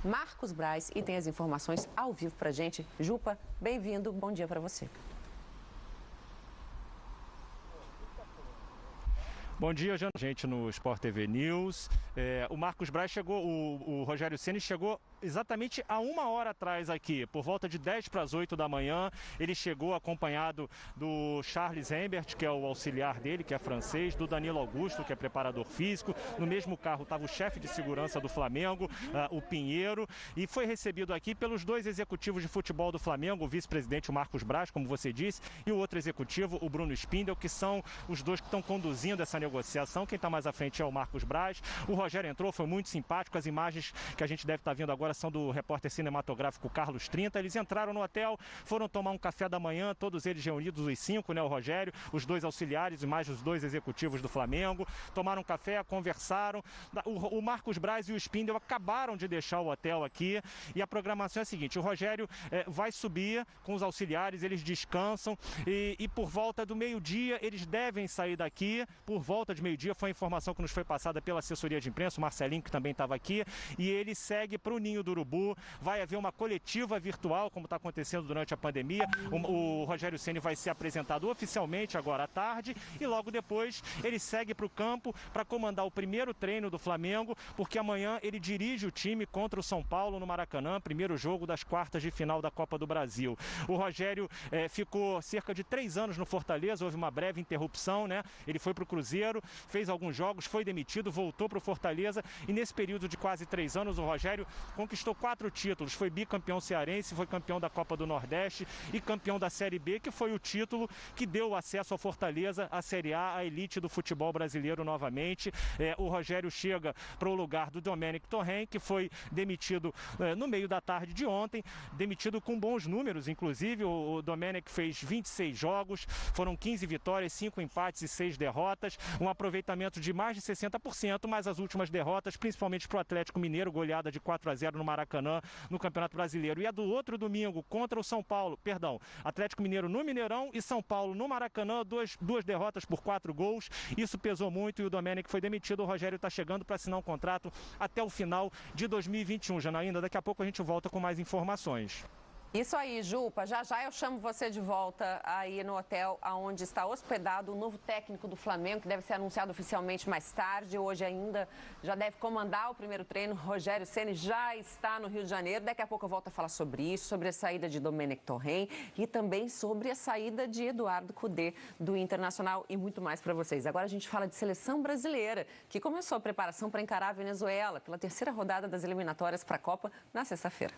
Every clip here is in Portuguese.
Marcos Braz, e tem as informações ao vivo pra gente. Jupa, bem-vindo, bom dia para você. Bom dia, gente, no Sport TV News. O Marcos Braz chegou, o Rogério Ceni chegou exatamente há 1 hora atrás aqui, por volta de 10 para as 8 da manhã. Ele chegou acompanhado do Charles Embert, que é o auxiliar dele, que é francês, do Danilo Augusto, que é preparador físico. No mesmo carro estava o chefe de segurança do Flamengo, o Pinheiro, e foi recebido aqui pelos 2 executivos de futebol do Flamengo, o vice-presidente, o Marcos Braz, como você disse, e o outro executivo, o Bruno Spindel, que são os 2 que estão conduzindo essa negociação. Quem está mais à frente é o Marcos Braz. O Rogério entrou, foi muito simpático. As imagens que a gente deve estar vendo agora são do repórter cinematográfico Carlos 30. Eles entraram no hotel, foram tomar um café da manhã, todos eles reunidos, os 5, né? O Rogério, os 2 auxiliares e mais os 2 executivos do Flamengo. Tomaram um café, conversaram. O Marcos Braz e o Spindel acabaram de deixar o hotel aqui e a programação é a seguinte: o Rogério vai subir com os auxiliares, eles descansam e por volta do meio-dia eles devem sair daqui. Por volta de meio-dia foi a informação que nos foi passada pela assessoria de imprensa, o Marcelinho, que também estava aqui, e ele segue para o Ninho do Urubu. Vai haver uma coletiva virtual, como está acontecendo durante a pandemia. O Rogério Ceni vai ser apresentado oficialmente agora à tarde e logo depois ele segue para o campo para comandar o primeiro treino do Flamengo, porque amanhã ele dirige o time contra o São Paulo no Maracanã, primeiro jogo das quartas de final da Copa do Brasil. O Rogério ficou cerca de 3 anos no Fortaleza, houve uma breve interrupção, né? Ele foi para o Cruzeiro, fez alguns jogos, foi demitido, voltou para o Fortaleza e nesse período de quase 3 anos o Rogério conquistou 4 títulos, foi bicampeão cearense, foi campeão da Copa do Nordeste e campeão da Série B, que foi o título que deu acesso ao Fortaleza à Série A, à elite do futebol brasileiro novamente. O Rogério chega para o lugar do Domènec Torrent, que foi demitido no meio da tarde de ontem, demitido com bons números, inclusive o Domènec fez 26 jogos, foram 15 vitórias, 5 empates e 6 derrotas, um aproveitamento de mais de 60%, mas as últimas derrotas, principalmente para o Atlético Mineiro, goleada de 4-0 no Maracanã, no Campeonato Brasileiro. E a do outro domingo, contra o São Paulo, Atlético Mineiro no Mineirão e São Paulo no Maracanã, duas derrotas por 4 gols. Isso pesou muito e o Domènec foi demitido. O Rogério está chegando para assinar um contrato até o final de 2021. Janaína, daqui a pouco a gente volta com mais informações. Isso aí, Jupa. Já já eu chamo você de volta aí no hotel onde está hospedado o novo técnico do Flamengo, que deve ser anunciado oficialmente mais tarde. Hoje ainda já deve comandar o primeiro treino. Rogério Ceni já está no Rio de Janeiro. Daqui a pouco eu volto a falar sobre isso, sobre a saída de Domènec Torrent e também sobre a saída de Eduardo Cudê do Internacional e muito mais para vocês. Agora a gente fala de seleção brasileira, que começou a preparação para encarar a Venezuela pela 3ª rodada das eliminatórias para a Copa na sexta-feira.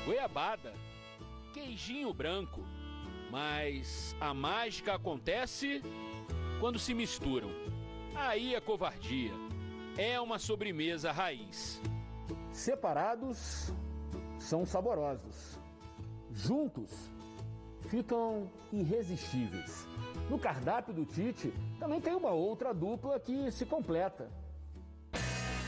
Goiabada, queijinho branco, mas a mágica acontece quando se misturam. Aí é covardia, é uma sobremesa raiz. Separados são saborosos, juntos ficam irresistíveis. No cardápio do Tite também tem uma outra dupla que se completa.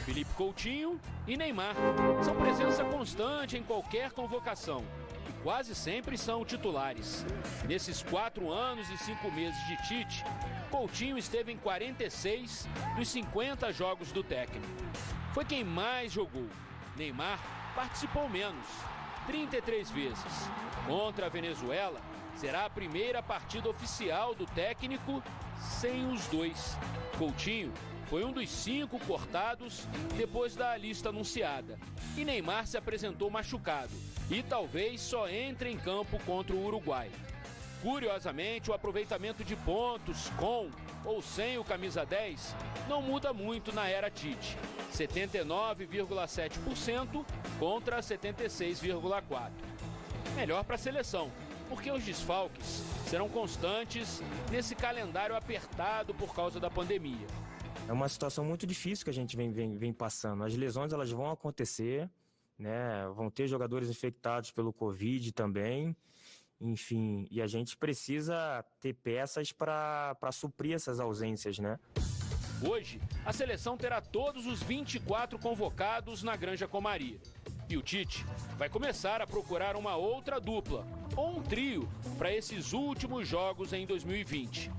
Felipe Coutinho e Neymar são presença constante em qualquer convocação e quase sempre são titulares. Nesses 4 anos e 5 meses de Tite, Coutinho esteve em 46 dos 50 jogos do técnico. Foi quem mais jogou. Neymar participou menos, 33 vezes. Contra a Venezuela, será a primeira partida oficial do técnico sem os 2. Coutinho foi um dos 5 cortados depois da lista anunciada. E Neymar se apresentou machucado e talvez só entre em campo contra o Uruguai. Curiosamente, o aproveitamento de pontos com ou sem o camisa 10 não muda muito na era Tite. 79,7% contra 76,4%. Melhor para a seleção, porque os desfalques serão constantes nesse calendário apertado por causa da pandemia. É uma situação muito difícil que a gente vem passando. As lesões elas vão acontecer, né? Vão ter jogadores infectados pelo Covid também, enfim, e a gente precisa ter peças para suprir essas ausências, né? Hoje, a seleção terá todos os 24 convocados na Granja Comari. E o Tite vai começar a procurar uma outra dupla, ou um trio, para esses últimos jogos em 2020.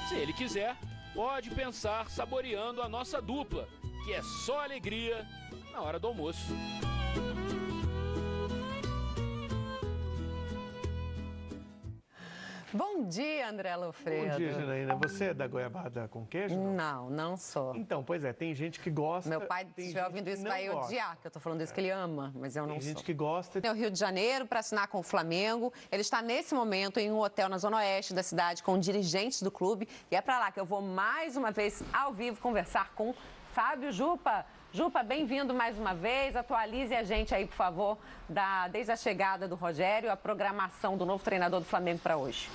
Se ele quiser, pode pensar saboreando a nossa dupla, que é só alegria na hora do almoço. Bom dia, André Lofredo. Bom dia, Janaína. Você é da goiabada com queijo? Não sou. Então, pois é, tem gente que gosta. Meu pai, se estiver ouvindo isso, vai odiar, que eu tô falando isso que ele ama, mas eu não sou. Tem gente que gosta. É o Rio de Janeiro para assinar com o Flamengo. Ele está nesse momento em um hotel na zona oeste da cidade com dirigentes do clube. E é para lá que eu vou mais uma vez ao vivo conversar com Fábio Jupa. Jupa, bem-vindo mais uma vez. Atualize a gente aí, por favor, desde a chegada do Rogério, a programação do novo treinador do Flamengo para hoje.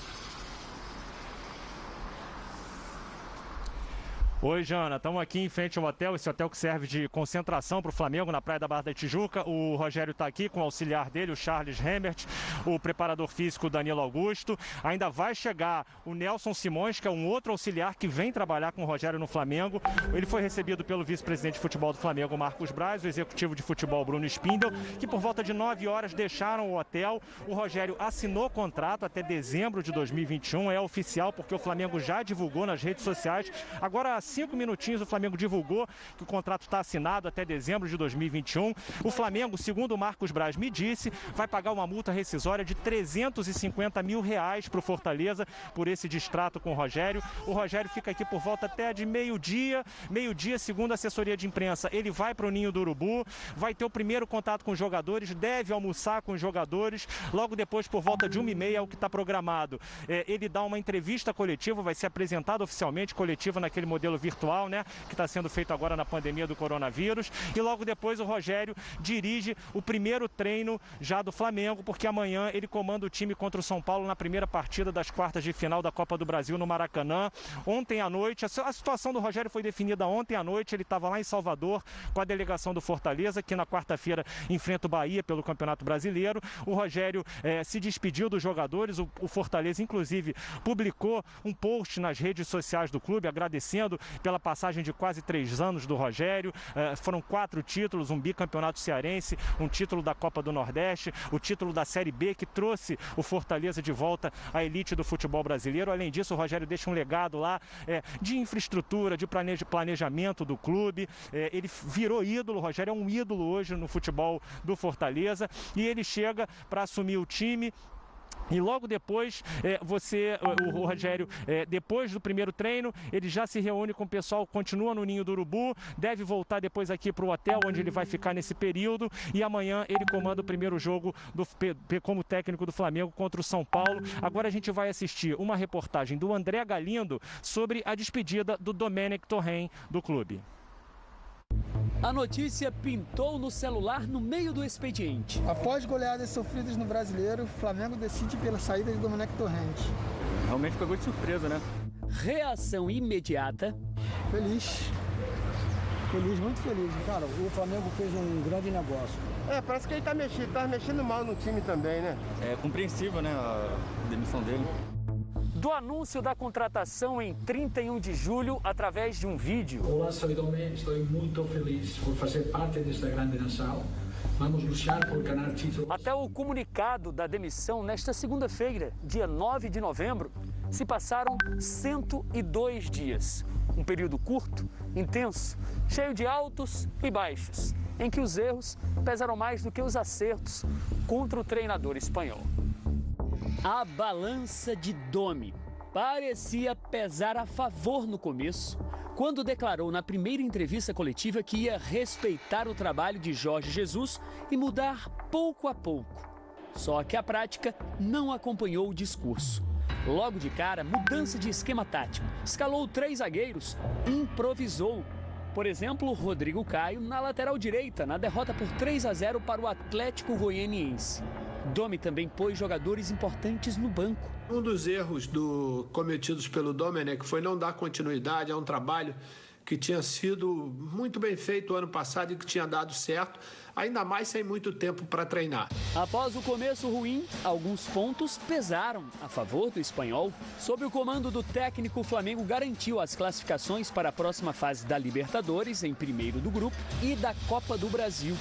Oi, Jana, estamos aqui em frente ao hotel, esse hotel que serve de concentração para o Flamengo na Praia da Barra da Tijuca. O Rogério está aqui com o auxiliar dele, o Charles Remmert, o preparador físico Danilo Augusto. Ainda vai chegar o Nelson Simões, que é um outro auxiliar que vem trabalhar com o Rogério no Flamengo. Ele foi recebido pelo vice-presidente de futebol do Flamengo, Marcos Braz, o executivo de futebol, Bruno Spindel, que por volta de 9 horas deixaram o hotel. O Rogério assinou contrato até dezembro de 2021, é oficial porque o Flamengo já divulgou nas redes sociais. Agora, 5 minutinhos, o Flamengo divulgou que o contrato está assinado até dezembro de 2021. O Flamengo, segundo o Marcos Braz me disse, vai pagar uma multa rescisória de R$350 mil para o Fortaleza por esse distrato com o Rogério. O Rogério fica aqui por volta até de meio-dia, segundo a assessoria de imprensa, ele vai para o Ninho do Urubu, vai ter o primeiro contato com os jogadores, deve almoçar com os jogadores, logo depois, por volta de 1h30, é o que está programado. Ele dá uma entrevista coletiva, vai ser apresentado oficialmente, coletiva naquele modelo virtual, né, que está sendo feito agora na pandemia do coronavírus, e logo depois o Rogério dirige o primeiro treino já do Flamengo, porque amanhã ele comanda o time contra o São Paulo na primeira partida das quartas de final da Copa do Brasil no Maracanã. Ontem à noite, a situação do Rogério foi definida ontem à noite, ele estava lá em Salvador com a delegação do Fortaleza, que na quarta-feira enfrenta o Bahia pelo Campeonato Brasileiro. O Rogério se despediu dos jogadores, o Fortaleza inclusive publicou um post nas redes sociais do clube agradecendo pela passagem de quase 3 anos do Rogério. Foram 4 títulos, um bicampeonato cearense, um título da Copa do Nordeste, o título da Série B, que trouxe o Fortaleza de volta à elite do futebol brasileiro. Além disso, o Rogério deixa um legado lá de infraestrutura, de planejamento do clube. Ele virou ídolo, o Rogério é um ídolo hoje no futebol do Fortaleza, e ele chega para assumir o time. E logo depois, o Rogério, depois do primeiro treino, ele já se reúne com o pessoal, continua no Ninho do Urubu, deve voltar depois aqui para o hotel, onde ele vai ficar nesse período, e amanhã ele comanda o primeiro jogo como técnico do Flamengo contra o São Paulo. Agora a gente vai assistir uma reportagem do André Galindo sobre a despedida do Domenech Torren do clube. A notícia pintou no celular no meio do expediente. Após goleadas sofridas no Brasileiro, o Flamengo decide pela saída de Domenech Torren. Realmente pegou de surpresa, né? Reação imediata. Feliz, muito feliz. Cara, o Flamengo fez um grande negócio. Parece que ele tá mexendo mal no time também, né? É compreensível, né, a demissão dele. Do anúncio da contratação em 31 de julho, através de um vídeo. Olá, sou Dome, estou muito feliz por fazer parte desta grande nação. Vamos lutar por ganhar títulos. Até o comunicado da demissão, nesta segunda-feira, dia 9 de novembro, se passaram 102 dias. Um período curto, intenso, cheio de altos e baixos, em que os erros pesaram mais do que os acertos contra o treinador espanhol. A balança de Domi parecia pesar a favor no começo, quando declarou na primeira entrevista coletiva que ia respeitar o trabalho de Jorge Jesus e mudar pouco a pouco. Só que a prática não acompanhou o discurso. Logo de cara, mudança de esquema tático. Escalou 3 zagueiros, improvisou. Por exemplo, Rodrigo Caio na lateral direita, na derrota por 3-0 para o Atlético Goianiense. Domi também pôs jogadores importantes no banco. Um dos erros cometidos pelo Domenech foi não dar continuidade a um trabalho que tinha sido muito bem feito ano passado e que tinha dado certo, ainda mais sem muito tempo para treinar. Após o começo ruim, alguns pontos pesaram a favor do espanhol. Sob o comando do técnico, o Flamengo garantiu as classificações para a próxima fase da Libertadores, em primeiro do grupo, e da Copa do Brasil.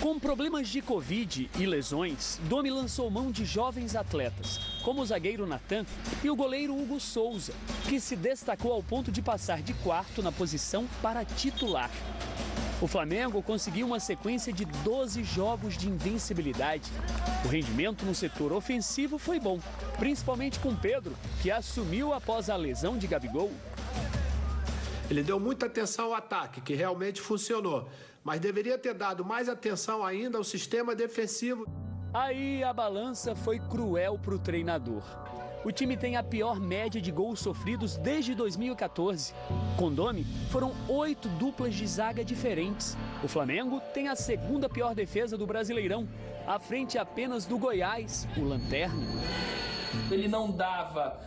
Com problemas de Covid e lesões, Domi lançou mão de jovens atletas, como o zagueiro Natan e o goleiro Hugo Souza, que se destacou ao ponto de passar de quarto na posição para titular. O Flamengo conseguiu uma sequência de 12 jogos de invencibilidade. O rendimento no setor ofensivo foi bom, principalmente com Pedro, que assumiu após a lesão de Gabigol. Ele deu muita atenção ao ataque, que realmente funcionou, mas deveria ter dado mais atenção ainda ao sistema defensivo. Aí a balança foi cruel para o treinador. O time tem a pior média de gols sofridos desde 2014. Com Domi, foram 8 duplas de zaga diferentes. O Flamengo tem a segunda pior defesa do Brasileirão, à frente apenas do Goiás, o lanterna. Ele não dava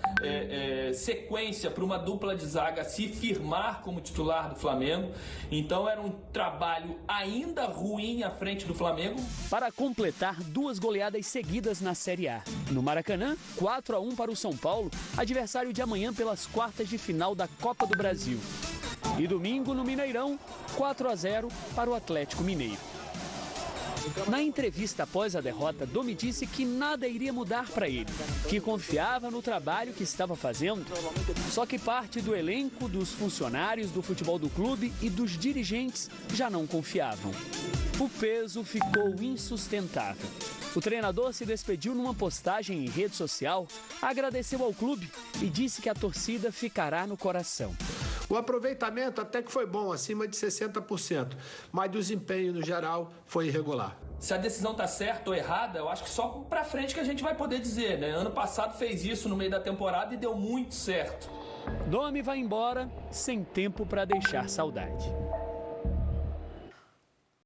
sequência para uma dupla de zaga se firmar como titular do Flamengo. Então era um trabalho ainda ruim à frente do Flamengo. Para completar 2 goleadas seguidas na Série A. No Maracanã, 4-1 para o São Paulo, adversário de amanhã pelas quartas de final da Copa do Brasil. E domingo, no Mineirão, 4-0 para o Atlético Mineiro. Na entrevista após a derrota, Domi disse que nada iria mudar para ele, que confiava no trabalho que estava fazendo. Só que parte do elenco, dos funcionários do futebol do clube e dos dirigentes já não confiavam. O peso ficou insustentável. O treinador se despediu numa postagem em rede social, agradeceu ao clube e disse que a torcida ficará no coração. O aproveitamento até que foi bom, acima de 60%, mas o desempenho no geral foi irregular. Se a decisão está certa ou errada, eu acho que só para frente que a gente vai poder dizer, né? Ano passado fez isso no meio da temporada e deu muito certo. Domi vai embora sem tempo para deixar saudade.